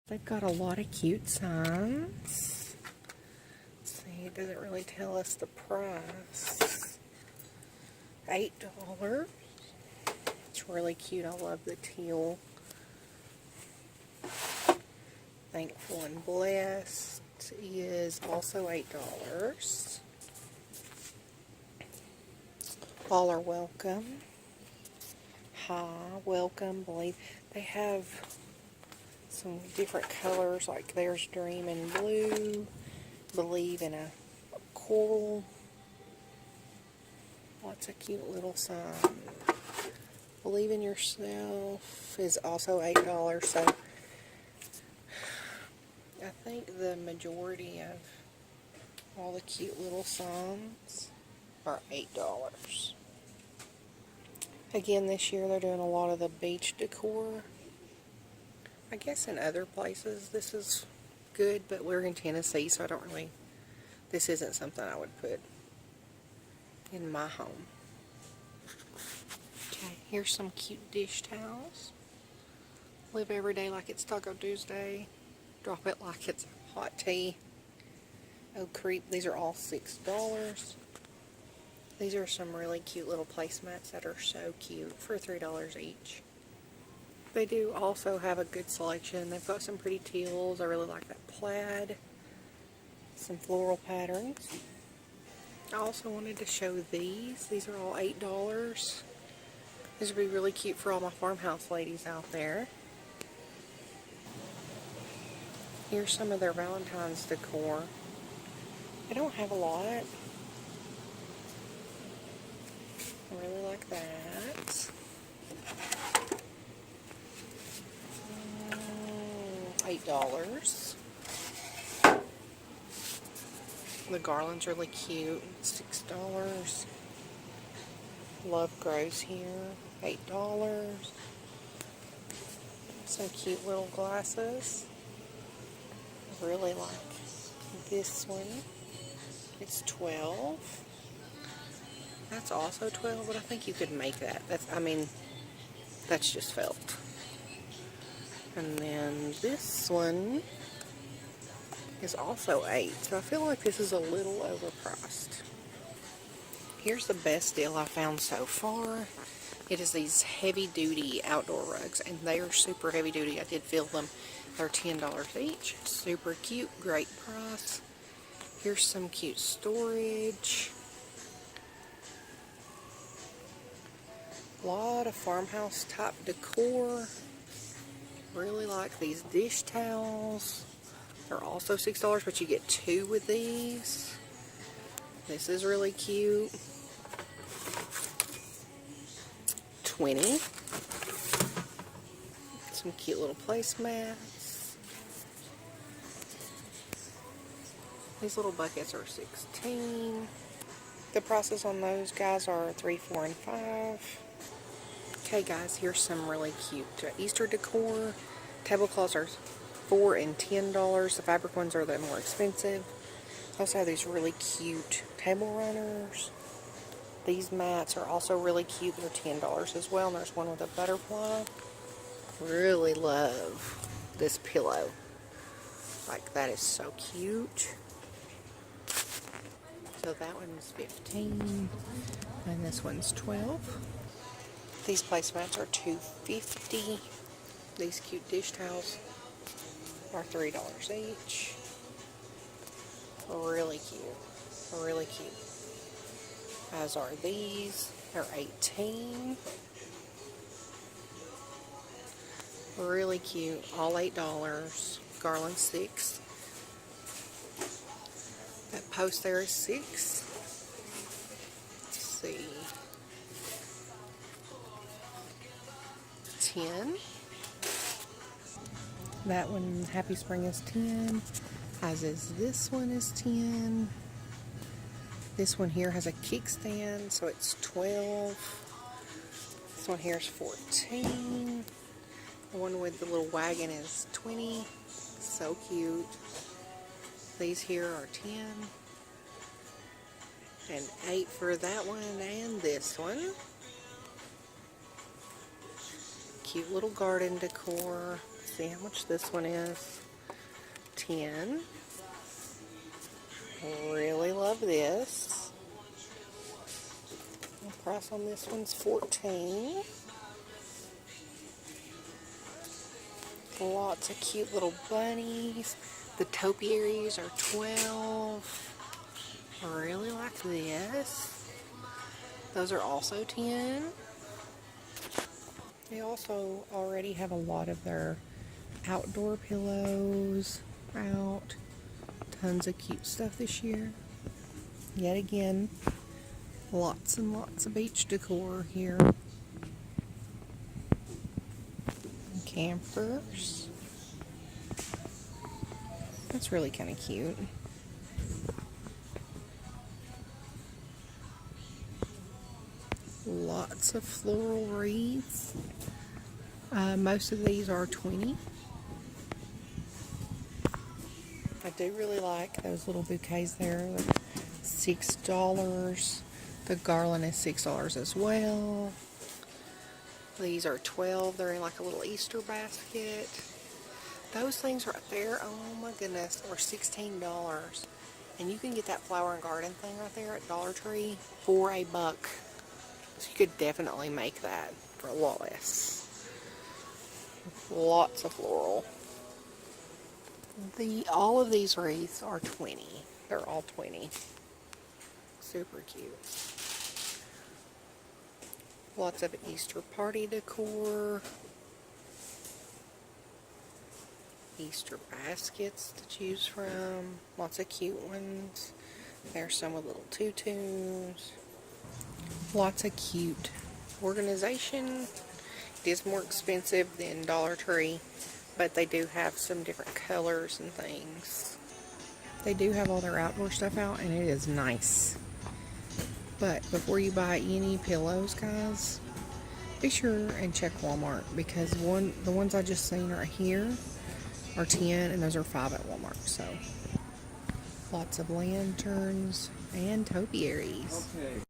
They've got a lot of cute signs. Let's see, it doesn't really tell us the price. $8. It's really cute. I love the teal. Thankful and Blessed is also $8. All are welcome. Hi, welcome, believe. They have some different colors, like there's Dream in blue, Believe in a coral. Lots of cute little signs. Believe in Yourself is also $8. So I think the majority of all the cute little signs are $8. Again, this year they're doing a lot of the beach decor. I guess in other places this is good, but we're in Tennessee, so I don't really, this isn't something I would put in my home. Okay, here's some cute dish towels. Live every day like it's Taco Tuesday. Drop it like it's hot tea. Oh creep, these are all $6. These are some really cute little placemats that are so cute for $3 each. They do also have a good selection. They've got some pretty teals. I really like that plaid. Some floral patterns. I also wanted to show these. These are all $8. These would be really cute for all my farmhouse ladies out there. Here's some of their Valentine's decor. They don't have a lot. I really like that. $8. The garland's really cute. $6. Love grows here. $8. Some cute little glasses. I really like this one. It's $12. That's also $12, but I think you could make that. That's just felt. And then this one is also $8. So I feel like this is a little overpriced. Here's the best deal I found so far. It is these heavy-duty outdoor rugs, and they are super heavy-duty. I did feel them. They're $10 each. Super cute, great price. Here's some cute storage. A lot of farmhouse type decor. Really like these dish towels. They're also $6, but you get 2 with these. This is really cute. $20. Some cute little placemats. These little buckets are $16. The prices on those guys are $3, $4, and $5. Okay guys, here's some really cute Easter decor. Tablecloths are $4 and $10. The fabric ones are the more expensive. I also have these really cute table runners. These mats are also really cute. They're $10 as well. And there's one with a butterfly. Really love this pillow. Like, that is so cute. So that one's $15. And this one's $12. These placemats are $2.50. These cute dish towels are $3 each. Really cute. Really cute. As are these. They're $18. Really cute. All $8. Garland $6. That post there is $6. Let's see. 10. That one, Happy Spring, is 10. As is this one is 10. This one here has a kickstand, so it's 12. This one here is 14. The one with the little wagon is 20. So cute. These here are 10. And 8 for that one and this one. Cute little garden decor. see how much this one is. 10. Really love this. The price on this one's 14. Lots of cute little bunnies. The topiaries are 12. I really like this. Those are also 10. They also already have a lot of their outdoor pillows out. Tons of cute stuff this year. Yet again, lots and lots of beach decor here. Campers. That's really kind of cute. Lots of floral wreaths. Most of these are 20. I do really like those little bouquets there. They're $6. The garland is $6 as well. These are 12. They're in like a little Easter basket. Those things right there, oh my goodness, are $16. And you can get that flower and garden thing right there at Dollar Tree for $1. So you could definitely make that for a lot less. Lots of floral. All of these wreaths are 20. They're all 20. Super cute. Lots of Easter party decor. Easter baskets to choose from. Lots of cute ones. There's some with little tutus. Lots of cute organization. It is more expensive than Dollar Tree, but they do have some different colors and things. They do have all their outdoor stuff out, and it is nice. But before you buy any pillows, guys, be sure and check Walmart, because the ones I just seen right here are 10, and those are 5 at Walmart. So lots of lanterns and topiaries. Okay.